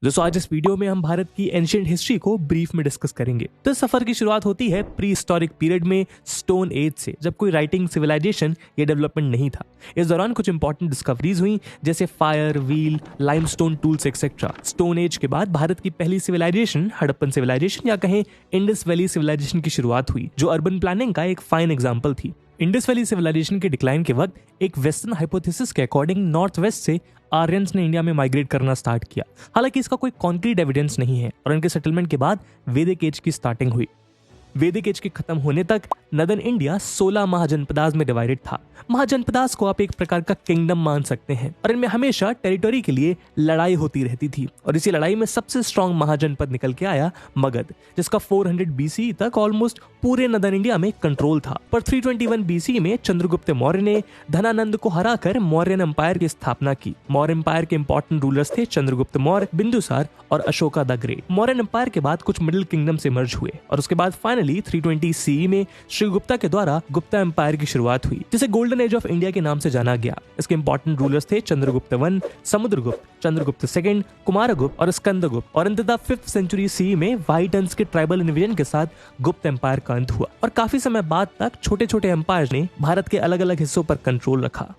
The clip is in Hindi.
दोस्तों आज इस वीडियो में हम भारत की एंशिएंट हिस्ट्री को ब्रीफ में डिस्कस करेंगे। तो इस सफर की शुरुआत होती है प्री हिस्टोरिक पीरियड में स्टोन एज से, जब कोई राइटिंग सिविलाइजेशन या डेवलपमेंट नहीं था। इस दौरान कुछ इंपॉर्टेंट डिस्कवरीज हुई, जैसे fire, wheel, limestone tools etcetera. Stone age के बाद भारत की पहली सिविलाइजेशन हड़प्पन सिविलाइजेशन या कहें इंडस वैली सिविलाइजेशन की शुरुआत हुई, जो अर्बन प्लानिंग का एक फाइन एग्जाम्पल थी। इंडस वैली सिविलाइजेशन के डिक्लाइन के वक्त एक वेस्टर्न हाइपोथेसिस के अकॉर्डिंग नॉर्थ वेस्ट से आर्यंस ने इंडिया में माइग्रेट करना स्टार्ट किया। हालांकि इसका कोई कॉन्क्रीट एविडेंस नहीं है और इनके सेटलमेंट के बाद वैदिक एज की स्टार्टिंग हुई। वैदिक एज के खत्म होने तक नदन इंडिया 16 महाजनपदास में डिवाइडेड था। महाजनपदास को आप एक प्रकार का किंगडम मान सकते हैं और इनमें हमेशा टेरिटरी के लिए लड़ाई होती रहती थी। और इसी लड़ाई में सबसे स्ट्रॉन्ग महाजनपद निकल के आया मगध, जिसका 400 BC तक ऑलमोस्ट पूरे नदन इंडिया में कंट्रोल था। पर 321 BC में चंद्रगुप्त मौर्य ने धनानंद को हराकर मौर्यन एम्पायर की स्थापना की। मौर्य एम्पायर के इंपॉर्टेंट रूलर्स थे चंद्रगुप्त मौर्य, बिंदुसार और Ashoka the great. Mauryan empire के बाद कुछ मिडिल किंगडम से मर्ज हुए और उसके बाद फाइनली 320 CE में श्रीगुप्ता के द्वारा गुप्ता एम्पायर की शुरुआत हुई, जिसे गोल्डन एज ऑफ इंडिया के नाम से जाना गया। इसके इंपॉर्टेंट रूलर्स थे चंद्रगुप्त I, समुद्रगुप्त, चंद्रगुप्त II, कुमारगुप्त और स्कंदगुप्त। और अंततः 5th सेंचुरी CE में व्हाइट हंस के ट्राइबल इन्वेजन के साथ गुप्त एम्पायर का अंत हुआ और काफी समय बाद तक छोटे छोटे एम्पायर ने भारत के अलग अलग हिस्सों पर कंट्रोल रखा।